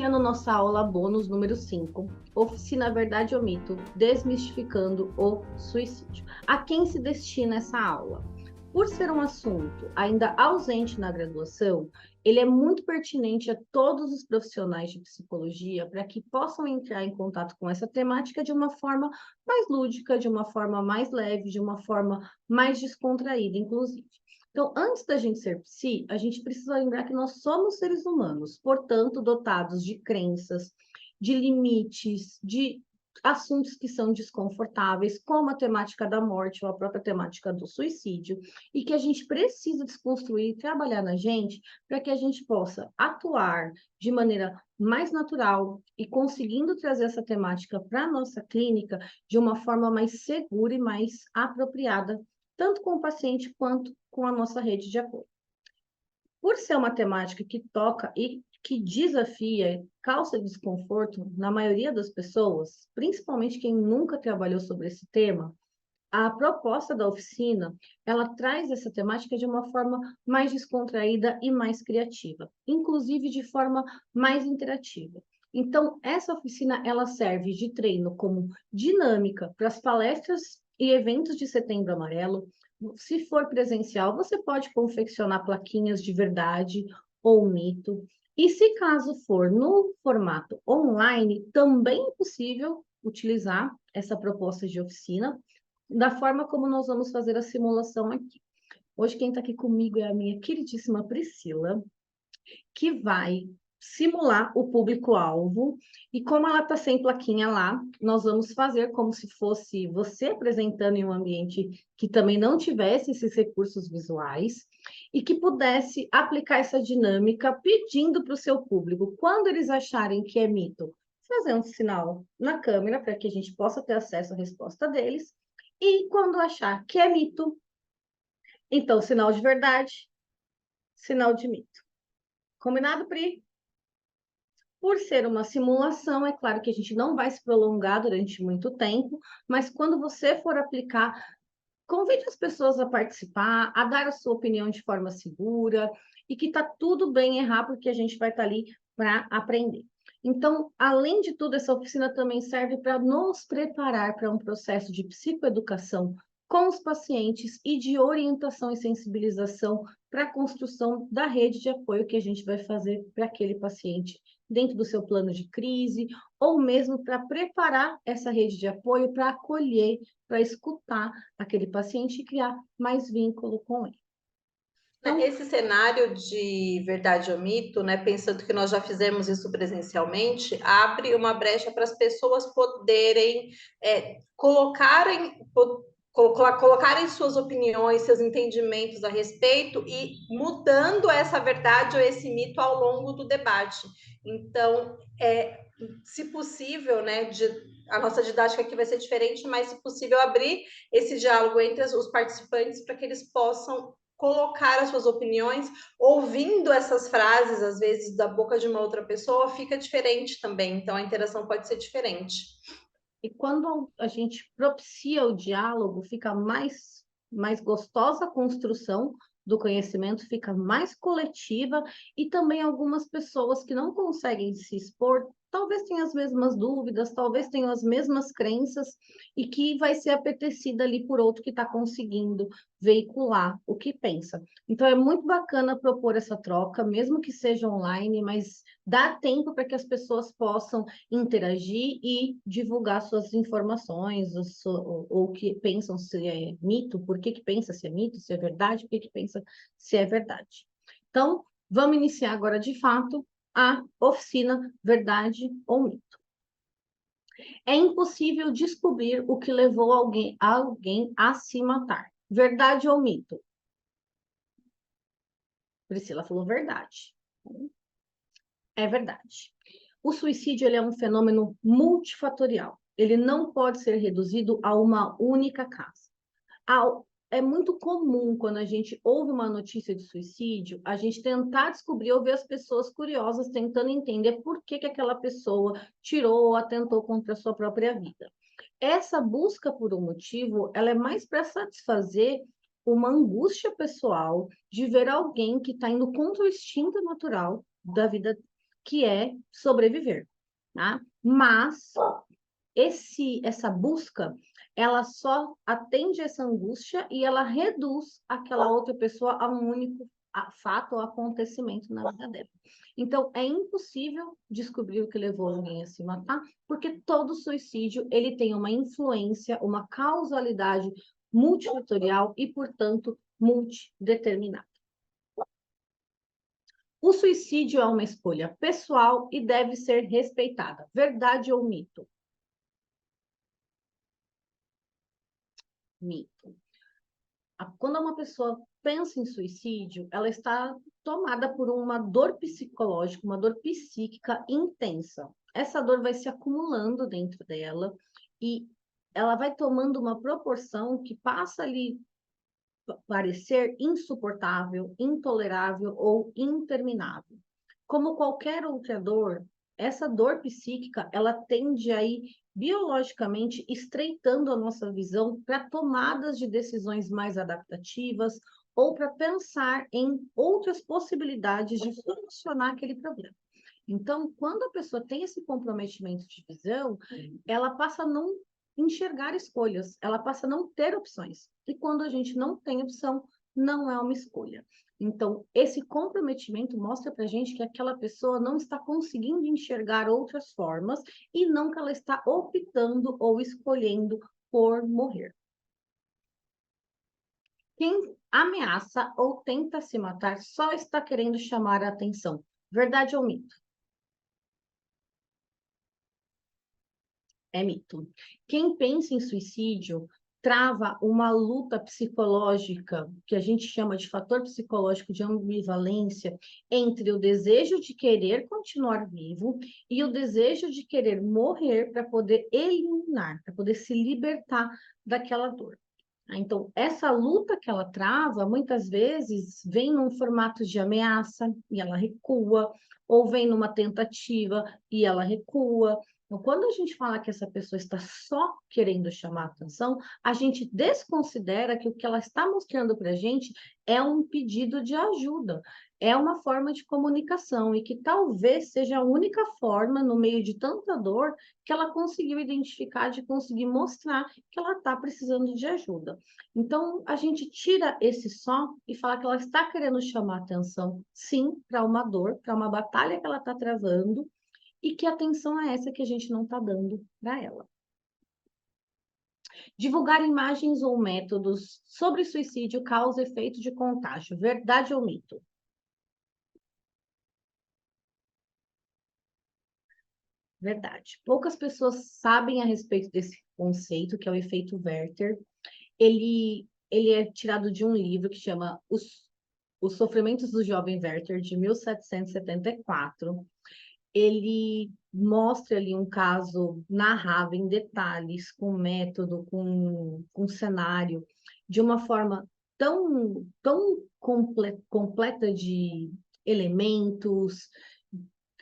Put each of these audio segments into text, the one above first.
iniciando nossa aula bônus número 5, Oficina Verdade ou Mito, Desmistificando o Suicídio. A quem se destina essa aula? Por ser um assunto ainda ausente na graduação, ele é muito pertinente a todos os profissionais de psicologia para que possam entrar em contato com essa temática de uma forma mais lúdica, de uma forma mais leve, de uma forma mais descontraída, inclusive. Então, antes da gente ser psi, a gente precisa lembrar que nós somos seres humanos, portanto, dotados de crenças, de limites, de assuntos que são desconfortáveis, como a temática da morte ou a própria temática do suicídio, e que a gente precisa desconstruir e trabalhar na gente para que a gente possa atuar de maneira mais natural e conseguindo trazer essa temática para a nossa clínica de uma forma mais segura e mais apropriada, tanto com o paciente quanto com a nossa rede de apoio. Por ser uma temática que toca e que desafia, causa desconforto na maioria das pessoas, principalmente quem nunca trabalhou sobre esse tema, a proposta da oficina, ela traz essa temática de uma forma mais descontraída e mais criativa, inclusive de forma mais interativa. Então, essa oficina, ela serve de treino como dinâmica para as palestras e eventos de Setembro Amarelo. Se for presencial, você pode confeccionar plaquinhas de verdade ou mito. E se caso for no formato online, também é possível utilizar essa proposta de oficina da forma como nós vamos fazer a simulação aqui. Hoje quem está aqui comigo é a minha queridíssima Priscila, que vai simular o público-alvo, e como ela está sem plaquinha lá, nós vamos fazer como se fosse você apresentando em um ambiente que também não tivesse esses recursos visuais, e que pudesse aplicar essa dinâmica pedindo para o seu público, quando eles acharem que é mito, fazer um sinal na câmera para que a gente possa ter acesso à resposta deles, e quando achar que é mito, então sinal de verdade, sinal de mito. Combinado, Pri? Por ser uma simulação, é claro que a gente não vai se prolongar durante muito tempo, mas quando você for aplicar, convide as pessoas a participar, a dar a sua opinião de forma segura, e que está tudo bem errar, porque a gente vai estar ali para aprender. Então, além de tudo, essa oficina também serve para nos preparar para um processo de psicoeducação com os pacientes e de orientação e sensibilização para a construção da rede de apoio que a gente vai fazer para aquele paciente dentro do seu plano de crise, ou mesmo para preparar essa rede de apoio para acolher, para escutar aquele paciente e criar mais vínculo com ele. Então, esse cenário de verdade ou mito, né, pensando que nós já fizemos isso presencialmente, abre uma brecha para as pessoas poderem colocarem suas opiniões, seus entendimentos a respeito e mudando essa verdade ou esse mito ao longo do debate. Então, se possível, né, a nossa didática aqui vai ser diferente, mas se possível abrir esse diálogo entre os participantes para que eles possam colocar as suas opiniões, ouvindo essas frases, às vezes, da boca de uma outra pessoa, fica diferente também. Então, a interação pode ser diferente. E quando a gente propicia o diálogo, fica mais gostosa a construção do conhecimento, fica mais coletiva, e também algumas pessoas que não conseguem se expor, talvez tenham as mesmas dúvidas, talvez tenham as mesmas crenças, e que vai ser apetecida ali por outro que está conseguindo veicular o que pensa. Então, é muito bacana propor essa troca, mesmo que seja online, mas dá tempo para que as pessoas possam interagir e divulgar suas informações, ou o que pensam se é mito, por que pensa se é mito, se é verdade, por que pensa se é verdade. Então, vamos iniciar agora, de fato, a oficina Verdade ou Mito. É impossível descobrir o que levou alguém a se matar. Verdade ou mito? Priscila falou verdade. É verdade. O suicídio ele é um fenômeno multifatorial. Ele não pode ser reduzido a uma única causa. É muito comum, quando a gente ouve uma notícia de suicídio, a gente tentar descobrir ou ver as pessoas curiosas tentando entender por que aquela pessoa tirou ou atentou contra a sua própria vida. Essa busca por um motivo, ela é mais para satisfazer uma angústia pessoal de ver alguém que está indo contra o instinto natural da vida, que é sobreviver, tá? Mas essa busca, ela só atende essa angústia e ela reduz aquela outra pessoa a um único fato ou acontecimento na vida dela. Então, é impossível descobrir o que levou alguém a se matar, porque todo suicídio, ele tem uma influência, uma causalidade multifatorial e, portanto, multideterminada. O suicídio é uma escolha pessoal e deve ser respeitada. Verdade ou mito? Mito. Quando uma pessoa pensa em suicídio, ela está tomada por uma dor psicológica, uma dor psíquica intensa. Essa dor vai se acumulando dentro dela e ela vai tomando uma proporção que passa ali parecer insuportável, intolerável ou interminável. Como qualquer outra dor, essa dor psíquica, ela tende a ir biologicamente estreitando a nossa visão para tomadas de decisões mais adaptativas ou para pensar em outras possibilidades de solucionar aquele problema. Então, quando a pessoa tem esse comprometimento de visão, ela passa a não enxergar escolhas, ela passa a não ter opções. E quando a gente não tem opção, não é uma escolha. Então, esse comprometimento mostra para a gente que aquela pessoa não está conseguindo enxergar outras formas e não que ela está optando ou escolhendo por morrer. Quem ameaça ou tenta se matar só está querendo chamar a atenção. Verdade ou mito? É mito. Quem pensa em suicídio trava uma luta psicológica, que a gente chama de fator psicológico de ambivalência, entre o desejo de querer continuar vivo e o desejo de querer morrer para poder eliminar, para poder se libertar daquela dor. Então, essa luta que ela trava, muitas vezes, vem num formato de ameaça e ela recua, ou vem numa tentativa e ela recua. Então, quando a gente fala que essa pessoa está só querendo chamar atenção, a gente desconsidera que o que ela está mostrando para a gente é um pedido de ajuda, é uma forma de comunicação e que talvez seja a única forma, no meio de tanta dor, que ela conseguiu identificar, de conseguir mostrar que ela está precisando de ajuda. Então, a gente tira esse só e fala que ela está querendo chamar atenção, sim, para uma dor, para uma batalha que ela está travando, e que atenção é essa que a gente não está dando para ela. Divulgar imagens ou métodos sobre suicídio causa efeito de contágio. Verdade ou mito? Verdade. Poucas pessoas sabem a respeito desse conceito, que é o efeito Werther. Ele é tirado de um livro que chama Os Sofrimentos do Jovem Werther, de 1774. Ele mostra ali um caso narrado em detalhes, com método, com cenário, de uma forma tão completa de elementos,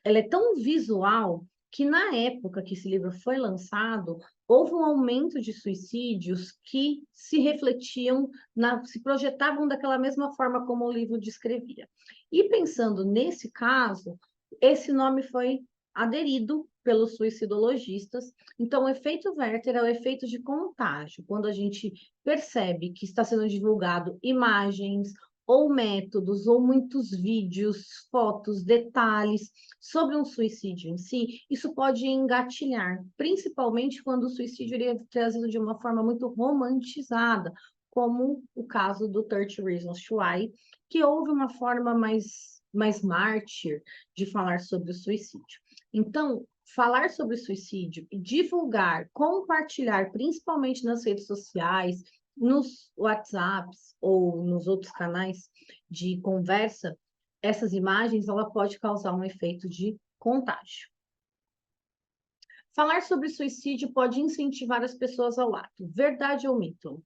ela é tão visual que na época que esse livro foi lançado, houve um aumento de suicídios que se refletiam, se projetavam daquela mesma forma como o livro descrevia. E pensando nesse caso, esse nome foi aderido pelos suicidologistas. Então, o efeito Werther é o efeito de contágio, quando a gente percebe que está sendo divulgado imagens ou métodos, ou muitos vídeos, fotos, detalhes sobre um suicídio em si, isso pode engatilhar, principalmente quando o suicídio é trazido de uma forma muito romantizada, como o caso do 30 Reasons Why, que houve uma forma mais mártir de falar sobre o suicídio. Então, falar sobre suicídio e divulgar, compartilhar, principalmente nas redes sociais, nos WhatsApps ou nos outros canais de conversa, essas imagens, ela pode causar um efeito de contágio. Falar sobre suicídio pode incentivar as pessoas ao ato. Verdade ou mito?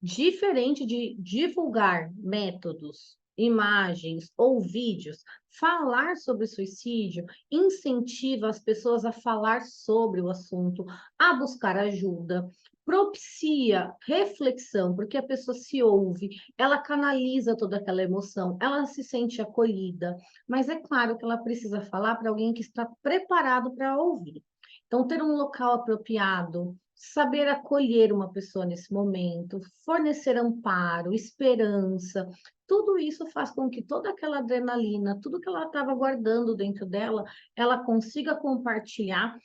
Diferente de divulgar métodos imagens ou vídeos, falar sobre suicídio incentiva as pessoas a falar sobre o assunto, a buscar ajuda, propicia reflexão, porque a pessoa se ouve, ela canaliza toda aquela emoção, ela se sente acolhida, mas é claro que ela precisa falar para alguém que está preparado para ouvir. Então, ter um local apropriado, saber acolher uma pessoa nesse momento, fornecer amparo, esperança, tudo isso faz com que toda aquela adrenalina, tudo que ela estava guardando dentro dela, ela consiga compartilhar,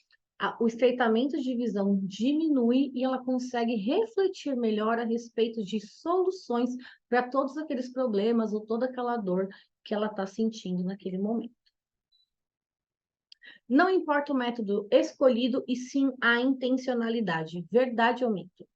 o estreitamento de visão diminui e ela consegue refletir melhor a respeito de soluções para todos aqueles problemas ou toda aquela dor que ela está sentindo naquele momento. Não importa o método escolhido, e sim a intencionalidade. Verdade ou mito?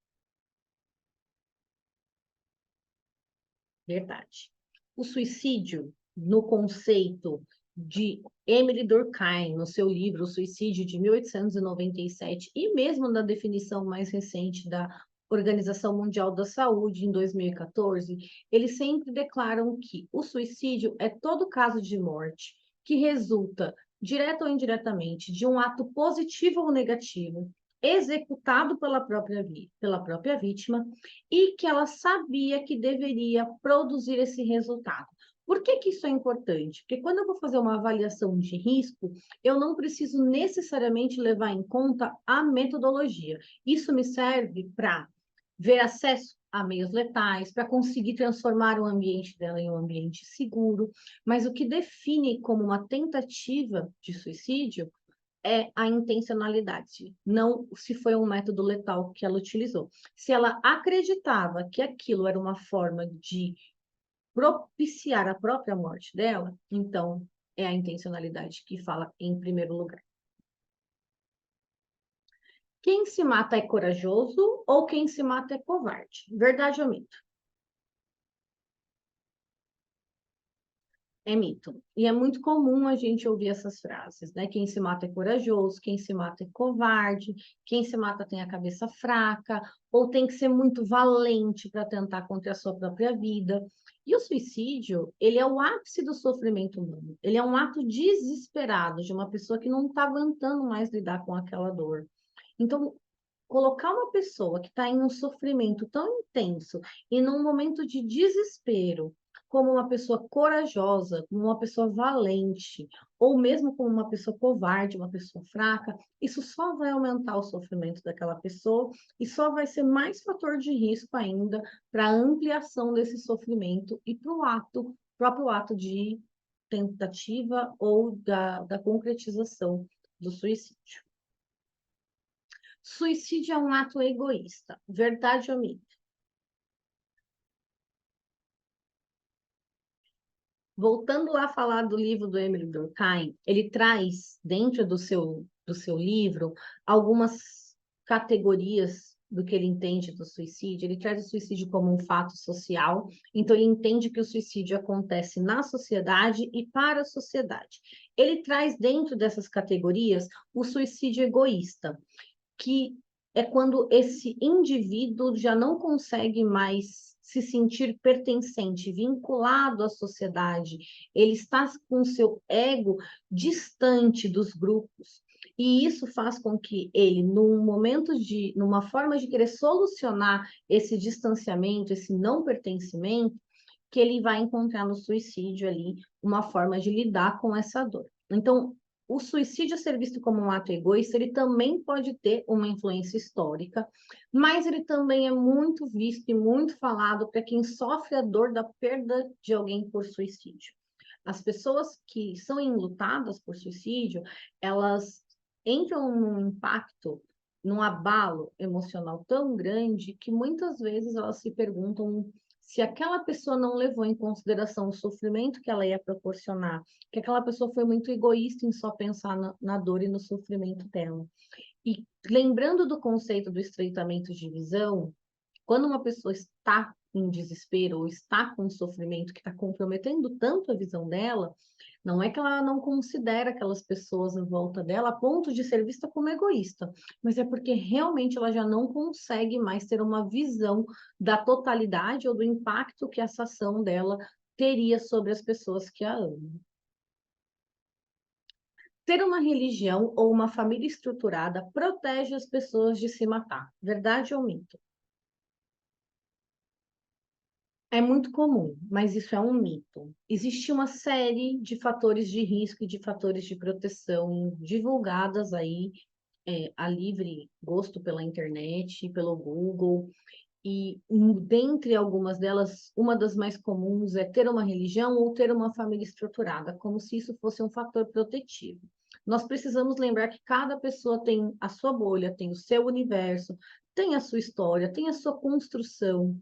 Verdade. O suicídio, no conceito de Emily Durkheim, no seu livro O Suicídio, de 1897, e mesmo na definição mais recente da Organização Mundial da Saúde, em 2014, eles sempre declaram que o suicídio é todo caso de morte que resulta, direta ou indiretamente, de um ato positivo ou negativo, executado pela própria vítima, e que ela sabia que deveria produzir esse resultado. Por que que isso é importante? Porque quando eu vou fazer uma avaliação de risco, eu não preciso necessariamente levar em conta a metodologia. Isso me serve para ver acesso a meios letais, para conseguir transformar o ambiente dela em um ambiente seguro, mas o que define como uma tentativa de suicídio é a intencionalidade, não se foi um método letal que ela utilizou. Se ela acreditava que aquilo era uma forma de propiciar a própria morte dela, então é a intencionalidade que fala em primeiro lugar. Quem se mata é corajoso ou quem se mata é covarde? Verdade ou mito? É mito. E é muito comum a gente ouvir essas frases, né? Quem se mata é corajoso, quem se mata é covarde, quem se mata tem a cabeça fraca, ou tem que ser muito valente para tentar contra a sua própria vida. E o suicídio, ele é o ápice do sofrimento humano. Ele é um ato desesperado de uma pessoa que não está aguentando mais lidar com aquela dor. Então, colocar uma pessoa que está em um sofrimento tão intenso e num momento de desespero, como uma pessoa corajosa, como uma pessoa valente, ou mesmo como uma pessoa covarde, uma pessoa fraca, isso só vai aumentar o sofrimento daquela pessoa e só vai ser mais fator de risco ainda para a ampliação desse sofrimento e para o próprio ato de tentativa ou da concretização do suicídio. Suicídio é um ato egoísta. Verdade ou mito? Voltando lá a falar do livro do Emily Durkheim, ele traz, dentro do seu livro, algumas categorias do que ele entende do suicídio. Ele traz o suicídio como um fato social, então ele entende que o suicídio acontece na sociedade e para a sociedade. Ele traz dentro dessas categorias o suicídio egoísta, que é quando esse indivíduo já não consegue mais se sentir pertencente, vinculado à sociedade, ele está com seu ego distante dos grupos. E isso faz com que ele, numa forma de querer solucionar esse distanciamento, esse não pertencimento, que ele vai encontrar no suicídio ali uma forma de lidar com essa dor. Então, o suicídio ser visto como um ato egoísta, ele também pode ter uma influência histórica, mas ele também é muito visto e muito falado para quem sofre a dor da perda de alguém por suicídio. As pessoas que são enlutadas por suicídio, elas entram num impacto, num abalo emocional tão grande que muitas vezes elas se perguntam se aquela pessoa não levou em consideração o sofrimento que ela ia proporcionar, que aquela pessoa foi muito egoísta em só pensar na dor e no sofrimento dela. E lembrando do conceito do estreitamento de visão, quando uma pessoa está em desespero ou está com um sofrimento que está comprometendo tanto a visão dela, não é que ela não considera aquelas pessoas em volta dela a ponto de ser vista como egoísta, mas é porque realmente ela já não consegue mais ter uma visão da totalidade ou do impacto que essa ação dela teria sobre as pessoas que a amam. Ter uma religião ou uma família estruturada protege as pessoas de se matar. Verdade ou mito? É muito comum, mas isso é um mito. Existe uma série de fatores de risco e de fatores de proteção divulgadas aí, a livre gosto pela internet, pelo Google, e dentre algumas delas, uma das mais comuns é ter uma religião ou ter uma família estruturada, como se isso fosse um fator protetivo. Nós precisamos lembrar que cada pessoa tem a sua bolha, tem o seu universo, tem a sua história, tem a sua construção,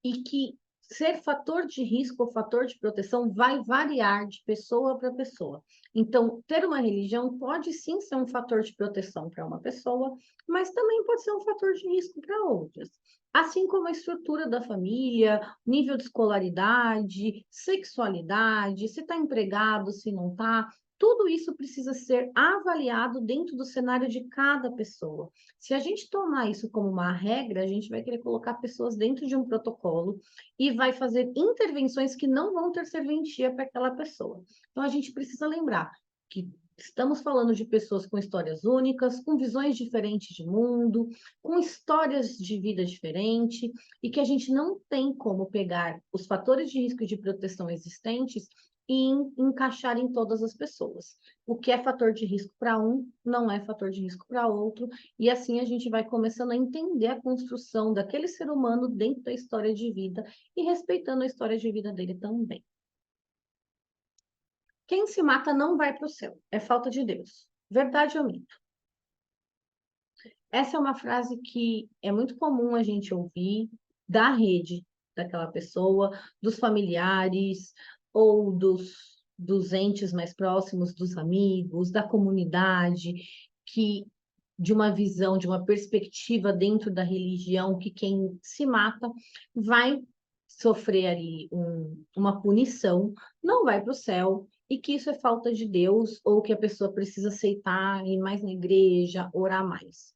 e que ser fator de risco ou fator de proteção vai variar de pessoa para pessoa. Então, ter uma religião pode sim ser um fator de proteção para uma pessoa, mas também pode ser um fator de risco para outras. Assim como a estrutura da família, nível de escolaridade, sexualidade, se está empregado, se não está, tudo isso precisa ser avaliado dentro do cenário de cada pessoa. Se a gente tomar isso como uma regra, a gente vai querer colocar pessoas dentro de um protocolo e vai fazer intervenções que não vão ter serventia para aquela pessoa. Então, a gente precisa lembrar que estamos falando de pessoas com histórias únicas, com visões diferentes de mundo, com histórias de vida diferentes, e que a gente não tem como pegar os fatores de risco e de proteção existentes e encaixar em todas as pessoas. O que é fator de risco para um, não é fator de risco para outro, e assim a gente vai começando a entender a construção daquele ser humano dentro da história de vida e respeitando a história de vida dele também. Quem se mata não vai para o céu, é falta de Deus. Verdade ou mito? Essa é uma frase que é muito comum a gente ouvir da rede daquela pessoa, dos familiares ou dos entes mais próximos, dos amigos, da comunidade, que de uma visão, de uma perspectiva dentro da religião, que quem se mata vai sofrer ali uma punição, não vai para o céu, e que isso é falta de Deus, ou que a pessoa precisa aceitar, ir mais na igreja, orar mais.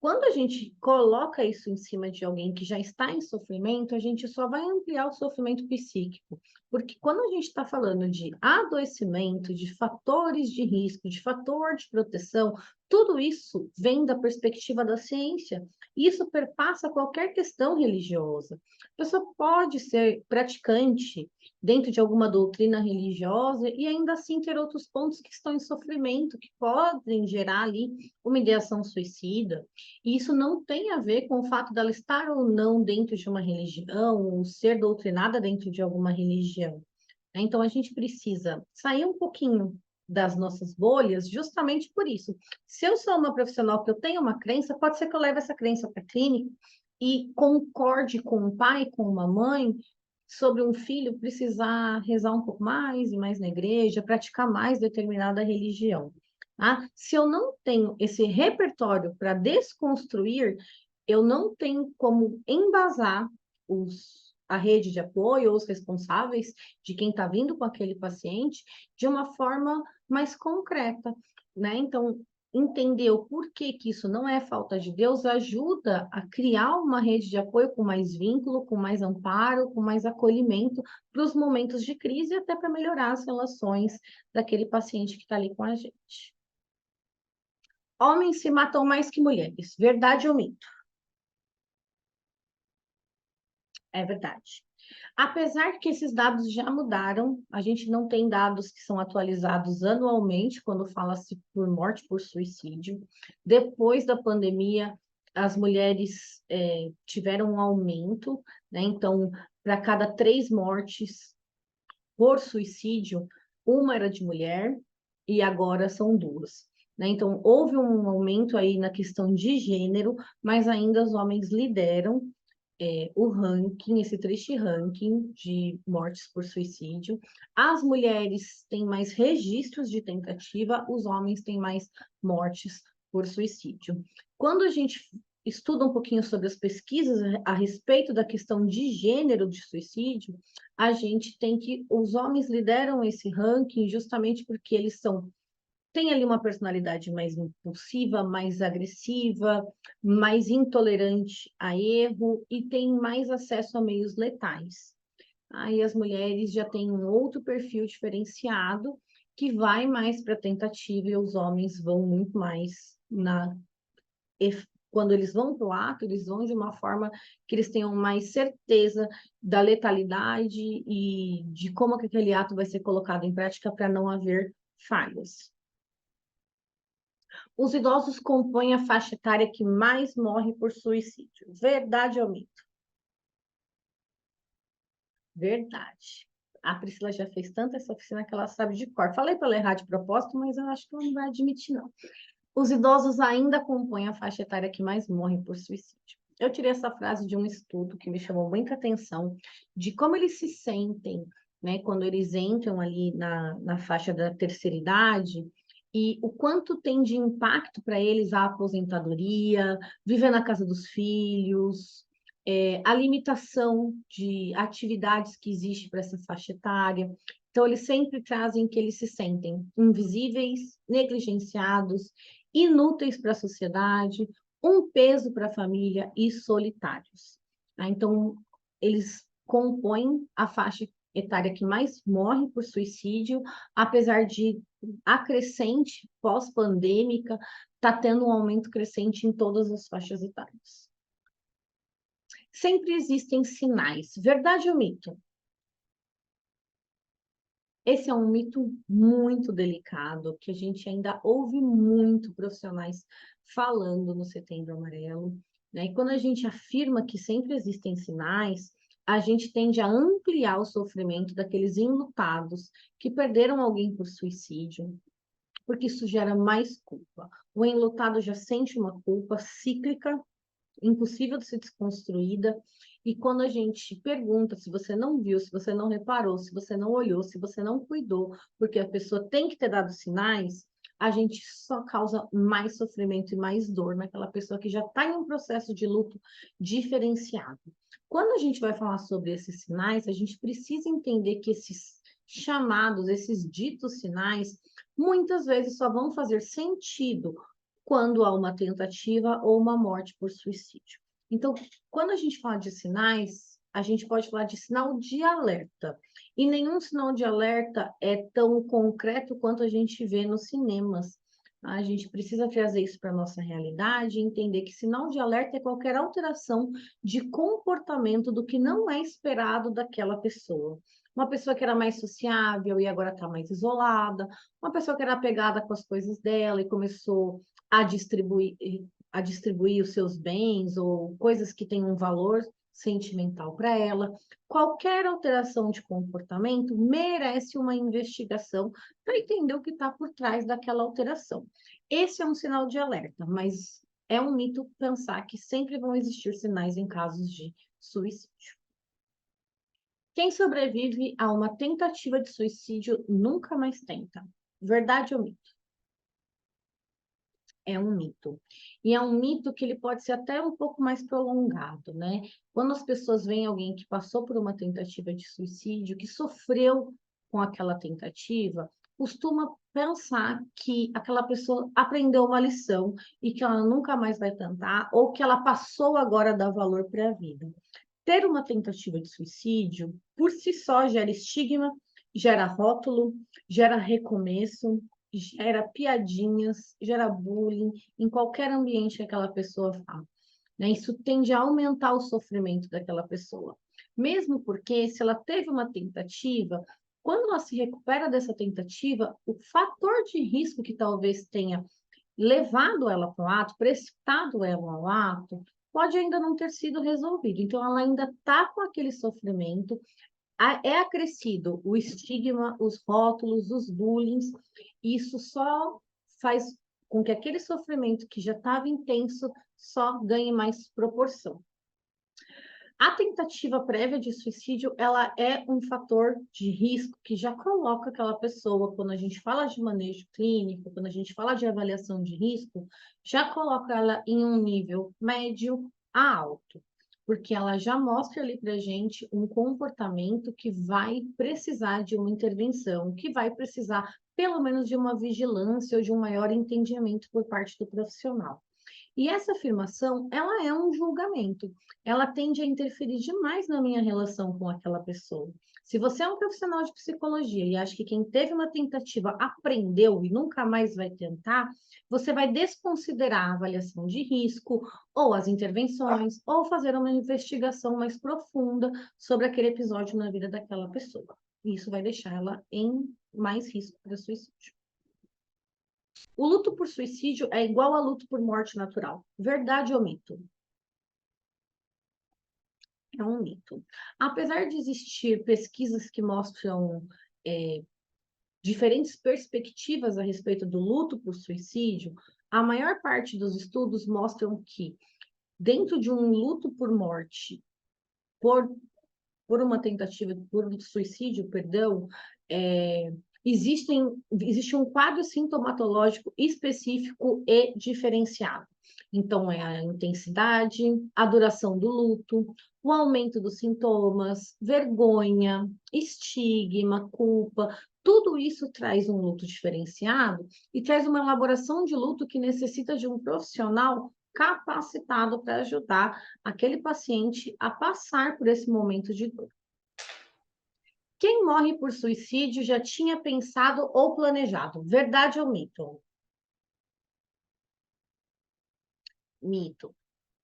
Quando a gente coloca isso em cima de alguém que já está em sofrimento, a gente só vai ampliar o sofrimento psíquico. Porque quando a gente está falando de adoecimento, de fatores de risco, de fator de proteção, tudo isso vem da perspectiva da ciência. Isso perpassa qualquer questão religiosa. A pessoa pode ser praticante dentro de alguma doutrina religiosa e ainda assim ter outros pontos que estão em sofrimento, que podem gerar ali uma ideação suicida. E isso não tem a ver com o fato dela estar ou não dentro de uma religião, ou ser doutrinada dentro de alguma religião. Então, a gente precisa sair um pouquinho das nossas bolhas justamente por isso. Se eu sou uma profissional que eu tenho uma crença, pode ser que eu leve essa crença para a clínica e concorde com um pai, com uma mãe, sobre um filho precisar rezar um pouco mais, ir mais na igreja, praticar mais determinada religião. Tá? Se eu não tenho esse repertório para desconstruir, eu não tenho como embasar a rede de apoio ou os responsáveis de quem está vindo com aquele paciente de uma forma mais concreta, né? Então, entender o porquê que isso não é falta de Deus ajuda a criar uma rede de apoio com mais vínculo, com mais amparo, com mais acolhimento para os momentos de crise e até para melhorar as relações daquele paciente que está ali com a gente. Homens se matam mais que mulheres. Verdade ou mito? É verdade. Apesar que esses dados já mudaram, a gente não tem dados que são atualizados anualmente quando fala-se por morte por suicídio. Depois da pandemia, as mulheres tiveram um aumento, né? Então, para cada 3 mortes por suicídio, uma era de mulher e agora são 2. Né? Então, houve um aumento aí na questão de gênero, mas ainda os homens lideram o ranking, esse triste ranking de mortes por suicídio. As mulheres têm mais registros de tentativa, os homens têm mais mortes por suicídio. Quando a gente estuda um pouquinho sobre as pesquisas a respeito da questão de gênero de suicídio, a gente tem que os homens lideram esse ranking justamente porque eles têm ali uma personalidade mais impulsiva, mais agressiva, mais intolerante a erro e tem mais acesso a meios letais. Aí as mulheres já têm um outro perfil diferenciado, que vai mais para a tentativa, e os homens vão muito mais quando eles vão para o ato, eles vão de uma forma que eles tenham mais certeza da letalidade e de como que aquele ato vai ser colocado em prática para não haver falhas. Os idosos compõem a faixa etária que mais morre por suicídio. Verdade ou mito? Verdade. A Priscila já fez tanto essa oficina que ela sabe de cor. Falei para ela errar de propósito, mas eu acho que ela não vai admitir, não. Os idosos ainda compõem a faixa etária que mais morre por suicídio. Eu tirei essa frase de um estudo que me chamou muita atenção, de como eles se sentem, né, quando eles entram ali na faixa da terceira idade, e o quanto tem de impacto para eles a aposentadoria, viver na casa dos filhos, a limitação de atividades que existe para essa faixa etária. Então, eles sempre trazem que eles se sentem invisíveis, negligenciados, inúteis para a sociedade, um peso para a família e solitários. Então, eles compõem a faixa etária que mais morre por suicídio, apesar de a crescente pós-pandêmica está tendo um aumento crescente em todas as faixas etárias. Sempre existem sinais. Verdade ou mito? Esse é um mito muito delicado, que a gente ainda ouve muito profissionais falando no Setembro Amarelo, né? E quando a gente afirma que sempre existem sinais, a gente tende a ampliar o sofrimento daqueles enlutados que perderam alguém por suicídio, porque isso gera mais culpa. O enlutado já sente uma culpa cíclica, impossível de ser desconstruída. E quando a gente pergunta se você não viu, se você não reparou, se você não olhou, se você não cuidou, porque a pessoa tem que ter dado sinais, a gente só causa mais sofrimento e mais dor naquela pessoa que já está em um processo de luto diferenciado. Quando a gente vai falar sobre esses sinais, a gente precisa entender que esses chamados, esses ditos sinais, muitas vezes só vão fazer sentido quando há uma tentativa ou uma morte por suicídio. Então, quando a gente fala de sinais, a gente pode falar de sinal de alerta. E nenhum sinal de alerta é tão concreto quanto a gente vê nos cinemas. A gente precisa trazer isso para a nossa realidade e entender que sinal de alerta é qualquer alteração de comportamento do que não é esperado daquela pessoa. Uma pessoa que era mais sociável e agora está mais isolada, uma pessoa que era apegada com as coisas dela e começou a distribuir, a distribuir os seus bens ou coisas que têm um valor sentimental para ela. Qualquer alteração de comportamento merece uma investigação para entender o que está por trás daquela alteração. Esse é um sinal de alerta, mas é um mito pensar que sempre vão existir sinais em casos de suicídio. Quem sobrevive a uma tentativa de suicídio nunca mais tenta. Verdade ou mito? É um mito. E é um mito que ele pode ser até um pouco mais prolongado, né? Quando as pessoas veem alguém que passou por uma tentativa de suicídio, que sofreu com aquela tentativa, costuma pensar que aquela pessoa aprendeu uma lição e que ela nunca mais vai tentar, ou que ela passou agora a dar valor para a vida. Ter uma tentativa de suicídio, por si só, gera estigma, gera rótulo, gera recomeço, gera piadinhas, gera bullying em qualquer ambiente que aquela pessoa fala, né? Isso tende a aumentar o sofrimento daquela pessoa. Mesmo porque, se ela teve uma tentativa, quando ela se recupera dessa tentativa, o fator de risco que talvez tenha levado ela para o ato, precipitado ela ao ato, pode ainda não ter sido resolvido. Então, ela ainda está com aquele sofrimento, é acrescido o estigma, os rótulos, os bullying, e isso só faz com que aquele sofrimento que já estava intenso só ganhe mais proporção. A tentativa prévia de suicídio, ela é um fator de risco que já coloca aquela pessoa, quando a gente fala de manejo clínico, quando a gente fala de avaliação de risco, já coloca ela em um nível médio a alto, porque ela já mostra ali para a gente um comportamento que vai precisar de uma intervenção, que vai precisar pelo menos de uma vigilância ou de um maior entendimento por parte do profissional. E essa afirmação, ela é um julgamento. Ela tende a interferir demais na minha relação com aquela pessoa. Se você é um profissional de psicologia e acha que quem teve uma tentativa aprendeu e nunca mais vai tentar, você vai desconsiderar a avaliação de risco, ou as intervenções, ou fazer uma investigação mais profunda sobre aquele episódio na vida daquela pessoa. E isso vai deixar ela em mais risco para suicídio. O luto por suicídio é igual a luto por morte natural. Verdade ou mito? É um mito. Apesar de existir pesquisas que mostram diferentes perspectivas a respeito do luto por suicídio, a maior parte dos estudos mostram que, dentro de um luto por morte, por uma tentativa, por um suicídio, perdão, existe um quadro sintomatológico específico e diferenciado. Então, é a intensidade, a duração do luto, o aumento dos sintomas, vergonha, estigma, culpa, tudo isso traz um luto diferenciado e traz uma elaboração de luto que necessita de um profissional capacitado para ajudar aquele paciente a passar por esse momento de dor. Quem morre por suicídio já tinha pensado ou planejado. Verdade ou mito? Mito.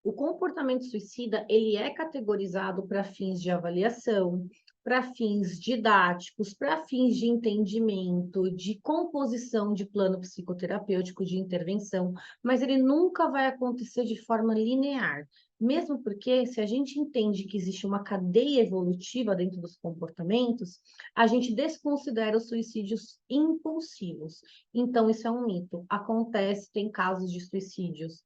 O comportamento suicida, ele é categorizado para fins de avaliação, para fins didáticos, para fins de entendimento, de composição de plano psicoterapêutico de intervenção, mas ele nunca vai acontecer de forma linear. Mesmo porque, se a gente entende que existe uma cadeia evolutiva dentro dos comportamentos, a gente desconsidera os suicídios impulsivos. Então, isso é um mito. Acontece, tem casos de suicídios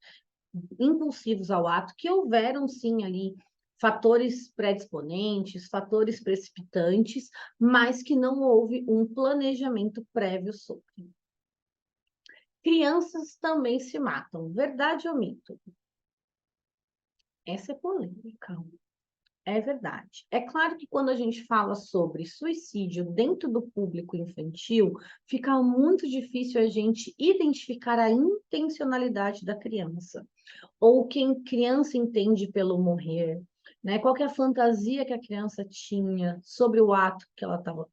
impulsivos ao ato, que houveram sim ali fatores predisponentes, fatores precipitantes, mas que não houve um planejamento prévio sobre. Crianças também se matam. Verdade ou mito? Essa é polêmica. É verdade. É claro que quando a gente fala sobre suicídio dentro do público infantil, fica muito difícil a gente identificar a intencionalidade da criança, ou o que a criança entende pelo morrer, né? Qual que é a fantasia que a criança tinha sobre o ato que ela estava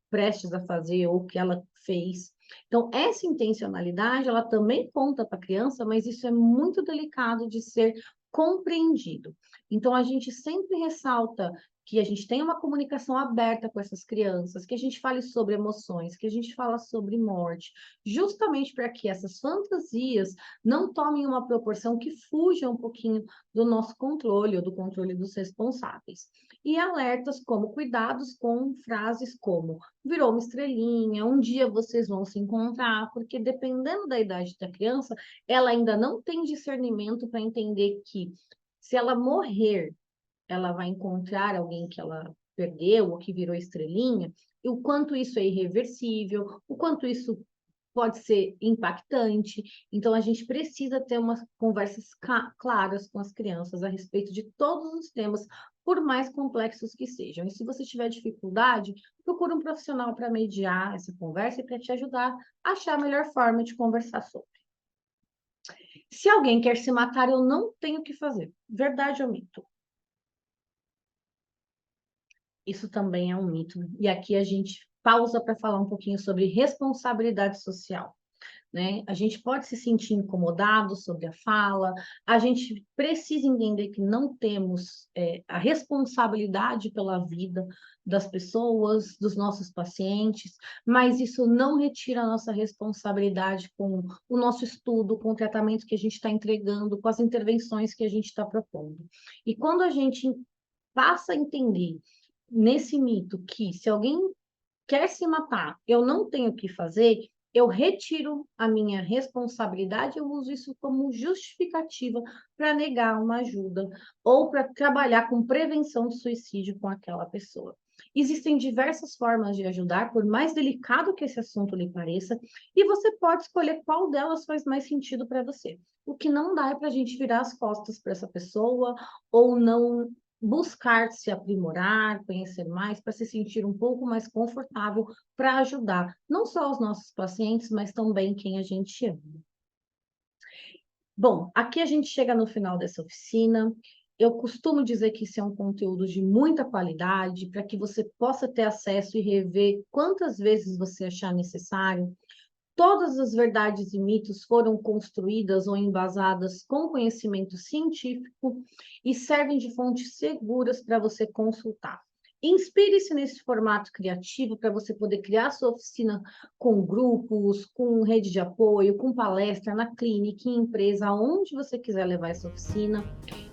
prestes a fazer ou que ela fez. Então, essa intencionalidade, ela também conta para a criança, mas isso é muito delicado de ser compreendido. Então, a gente sempre ressalta que a gente tenha uma comunicação aberta com essas crianças, que a gente fale sobre emoções, que a gente fala sobre morte, justamente para que essas fantasias não tomem uma proporção que fuja um pouquinho do nosso controle ou do controle dos responsáveis. E alertas como cuidados com frases como virou uma estrelinha, um dia vocês vão se encontrar, porque dependendo da idade da criança, ela ainda não tem discernimento para entender que se ela morrer, ela vai encontrar alguém que ela perdeu ou que virou estrelinha, e o quanto isso é irreversível, o quanto isso pode ser impactante. Então, a gente precisa ter umas conversas claras com as crianças a respeito de todos os temas, por mais complexos que sejam. E se você tiver dificuldade, procure um profissional para mediar essa conversa e para te ajudar a achar a melhor forma de conversar sobre. Se alguém quer se matar, eu não tenho o que fazer. Verdade ou mito? Isso também é um mito. E aqui a gente pausa para falar um pouquinho sobre responsabilidade social. Né? A gente pode se sentir incomodado sobre a fala, a gente precisa entender que não temos a responsabilidade pela vida das pessoas, dos nossos pacientes, mas isso não retira a nossa responsabilidade com o nosso estudo, com o tratamento que a gente está entregando, com as intervenções que a gente está propondo. E quando a gente passa a entender nesse mito que se alguém quer se matar, eu não tenho o que fazer, eu retiro a minha responsabilidade, eu uso isso como justificativa para negar uma ajuda ou para trabalhar com prevenção de suicídio com aquela pessoa. Existem diversas formas de ajudar, por mais delicado que esse assunto lhe pareça, e você pode escolher qual delas faz mais sentido para você. O que não dá é para a gente virar as costas para essa pessoa ou não buscar se aprimorar, conhecer mais, para se sentir um pouco mais confortável para ajudar não só os nossos pacientes, mas também quem a gente ama. Bom, aqui a gente chega no final dessa oficina. Eu costumo dizer que isso é um conteúdo de muita qualidade, para que você possa ter acesso e rever quantas vezes você achar necessário. Todas as verdades e mitos foram construídas ou embasadas com conhecimento científico e servem de fontes seguras para você consultar. Inspire-se nesse formato criativo para você poder criar sua oficina com grupos, com rede de apoio, com palestra, na clínica, em empresa, aonde você quiser levar essa oficina,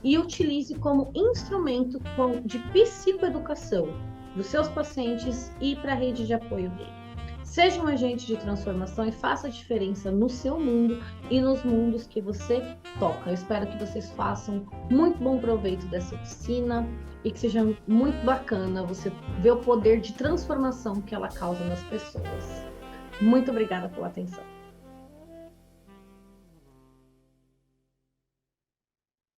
e utilize como instrumento de psicoeducação dos seus pacientes e para a rede de apoio dele. Seja um agente de transformação e faça a diferença no seu mundo e nos mundos que você toca. Eu espero que vocês façam muito bom proveito dessa oficina e que seja muito bacana você ver o poder de transformação que ela causa nas pessoas. Muito obrigada pela atenção.